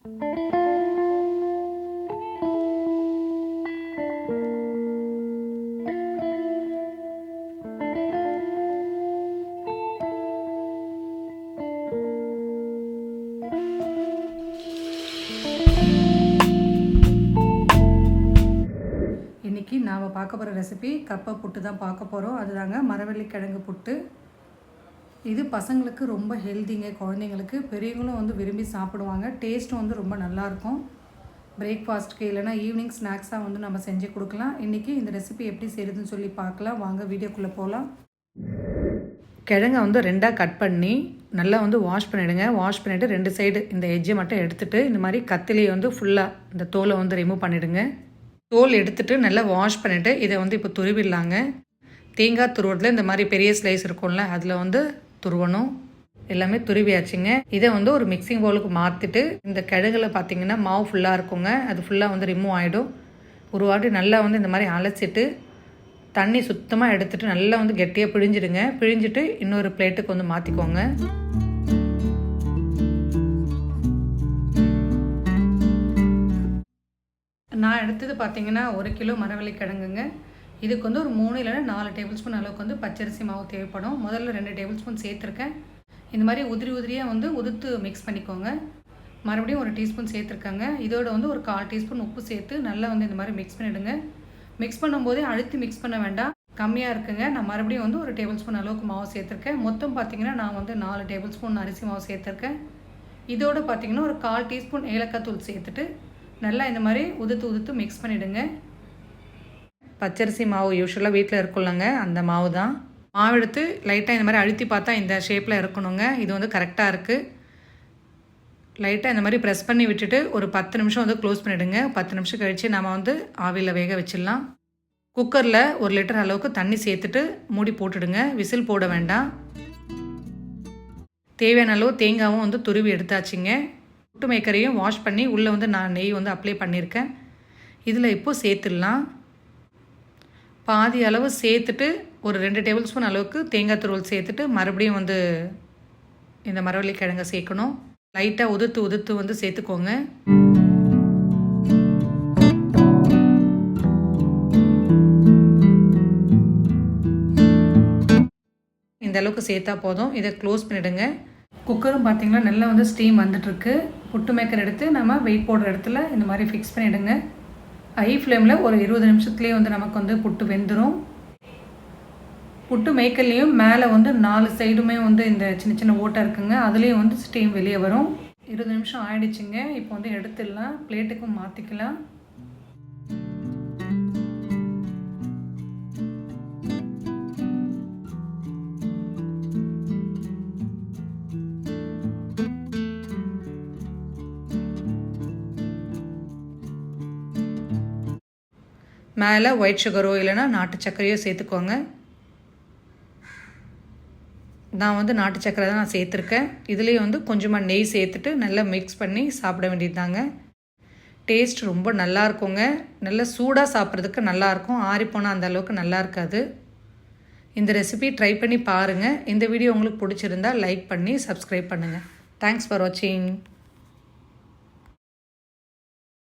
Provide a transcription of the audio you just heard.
இன்றைக்கி நாம் பார்க்க போகிற ரெசிபி கப்பை புட்டு தான் பார்க்க போகிறோம். அதுதாங்க மரவள்ளி கிழங்கு புட்டு. இது பசங்களுக்கு ரொம்ப ஹெல்த்திங்க, குழந்தைங்களுக்கு. பெரியவங்களும் வந்து விரும்பி சாப்பிடுவாங்க. டேஸ்ட்டும் வந்து ரொம்ப நல்லாயிருக்கும். பிரேக்ஃபாஸ்ட்டுக்கு இல்லைனா ஈவினிங் ஸ்நாக்ஸாக வந்து நம்ம செஞ்சு கொடுக்கலாம். இன்றைக்கி இந்த ரெசிபி எப்படி செய்யுதுன்னு சொல்லி பார்க்கலாம். வாங்க வீடியோக்குள்ளே போகலாம். கிழங்கை வந்து ரெண்டாக கட் பண்ணி நல்லா வந்து வாஷ் பண்ணிவிடுங்க. வாஷ் பண்ணிவிட்டு 2 சைடு இந்த எட்ஜை மட்டும் எடுத்துகிட்டு இந்த மாதிரி கத்திலேயே வந்து ஃபுல்லாக இந்த தோலை வந்து ரிமூவ் பண்ணிவிடுங்க. தோல் எடுத்துகிட்டு நல்லா வாஷ் பண்ணிவிட்டு இதை வந்து இப்போ துருவிடலாங்க. தேங்காய் துருவத்தில் இந்த மாதிரி பெரிய ஸ்லைஸ் இருக்கும்ல, அதில் வந்து துருவணும். எல்லாமே துருவியாச்சுங்க. இதை வந்து ஒரு மிக்சிங் பவுலுக்கு மாற்றிட்டு இந்த கிழங்குல பார்த்திங்கன்னா மாவு ஃபுல்லாக இருக்குங்க, அது ஃபுல்லாக வந்து ரிமூவ் ஆகிடும். ஒரு வாட்டி நல்லா வந்து இந்த மாதிரி அலசிட்டு தண்ணி சுத்தமாக எடுத்துகிட்டு நல்லா வந்து கெட்டியாக பிழிஞ்சிடுங்க. பிழிஞ்சிட்டு இன்னொரு பிளேட்டுக்கு வந்து மாற்றிக்கோங்க. நான் எடுத்தது பார்த்திங்கன்னா 1 கிலோ மரவள்ளி கிழங்குங்க. இதுக்கு வந்து ஒரு 3 இல்லைனா 4 டேபிள் ஸ்பூன் அளவுக்கு வந்து பச்சரிசி மாவு தேவைப்படும். முதல்ல 2 டேபிள் ஸ்பூன் சேர்த்துருக்கேன். இந்த மாதிரி உதிரியாக வந்து உதுத்து மிக்ஸ் பண்ணிக்கோங்க. மறுபடியும் 1 டீஸ்பூன் சேர்த்துருக்காங்க. இதோட வந்து ஒரு 1/4 டீஸ்பூன் உப்பு சேர்த்து நல்லா வந்து இந்த மாதிரி மிக்ஸ் பண்ணிவிடுங்க. மிக்ஸ் பண்ணும்போதே அழுத்தி மிக்ஸ் பண்ண வேண்டாம், கம்மியாக இருக்குங்க. நான் மறுபடியும் வந்து 1 டேபிள் ஸ்பூன் அளவுக்கு மாவு சேர்த்துருக்கேன். மொத்தம் பார்த்திங்கன்னா நான் வந்து 4 டேபிள் ஸ்பூன் அரிசி மாவு சேர்த்துருக்கேன். இதோடு பார்த்திங்கன்னா ஒரு 1/4 டீஸ்பூன் ஏலக்காய் தூள் சேர்த்துட்டு நல்லா இந்த மாதிரி உதுத்து மிக்ஸ் பண்ணிவிடுங்க. பச்சரிசி மாவு யூஸ்வலாக வீட்டில் இருக்குள்ளங்க, அந்த மாவு தான். மாவு எடுத்து லைட்டாக இந்த மாதிரி அழுத்தி பார்த்தா இந்த ஷேப்பில் இருக்கணுங்க. இது வந்து கரெக்டாக இருக்குது. லைட்டாக இந்த மாதிரி ப்ரெஸ் பண்ணி விட்டுட்டு ஒரு 10 நிமிஷம் வந்து க்ளோஸ் பண்ணிவிடுங்க. 10 நிமிஷம் கழித்து நம்ம வந்து ஆவியில் வேக வச்சிடலாம். குக்கரில் 1 லிட்டர் அளவுக்கு தண்ணி சேர்த்துட்டு மூடி போட்டுடுங்க. விசில் போட வேண்டாம். தேவையான அளவு தேங்காயும் வந்து துருவி எடுத்தாச்சுங்க. புட்டு மேக்கரையும் வாஷ் பண்ணி உள்ளே வந்து நான் நெய் வந்து அப்ளை பண்ணியிருக்கேன். இதில் இப்போது சேர்த்துடலாம். பாதி அளவு சேர்த்துட்டு ஒரு 2 டேபிள் ஸ்பூன் அளவுக்கு தேங்காய் துருவல் சேர்த்துட்டு மறுபடியும் வந்து இந்த மரவள்ளி கிழங்கை சேர்க்கணும். லைட்டாக உதுத்து வந்து சேர்த்துக்கோங்க. இந்த அளவுக்கு சேர்த்தா போதும். இதை க்ளோஸ் பண்ணிவிடுங்க. குக்கரும் பார்த்திங்கன்னா நல்லா வந்து ஸ்டீம் வந்துட்டுருக்கு. புட்டு மேக்கர் எடுத்து நம்ம வெயிட் போடுற இடத்துல இந்த மாதிரி ஃபிக்ஸ் பண்ணிவிடுங்க. ஹை ஃப்ளேமில் ஒரு 20 நிமிஷத்துலேயே வந்து நமக்கு வந்து புட்டு வெந்துடும். புட்டு மேக்கர்லேயும் மேலே வந்து 4 சைடுமே வந்து இந்த சின்ன ஓட்டை இருக்குங்க, அதுலேயும் வந்து ஸ்டீம் வெளியே வரும். 20 நிமிஷம் ஆயிடுச்சுங்க. இப்போ வந்து எடுத்துடலாம், பிளேட்டுக்கும் மாற்றிக்கலாம். மேலே ஒயிட் சுகரோ இல்லைனா நாட்டு சர்க்கரையோ சேர்த்துக்கோங்க. நான் வந்து நாட்டு சர்க்கரை தான் நான் சேர்த்துருக்கேன். இதுலேயும் வந்து கொஞ்சமாக நெய் சேர்த்துட்டு நல்லா மிக்ஸ் பண்ணி சாப்பிட வேண்டியது தாங்க. டேஸ்ட் ரொம்ப நல்லா இருக்குங்க. நல்லா சூடாக சாப்பிட்றதுக்கு நல்லாயிருக்கும். ஆறிப்போனால் அந்த அளவுக்கு நல்லா இருக்காது. இந்த ரெசிபி ட்ரை பண்ணி பாருங்கள். இந்த வீடியோ உங்களுக்கு பிடிச்சிருந்தா லைக் பண்ணி சப்ஸ்கிரைப் பண்ணுங்கள். தேங்க்ஸ் ஃபார் வாட்சிங்.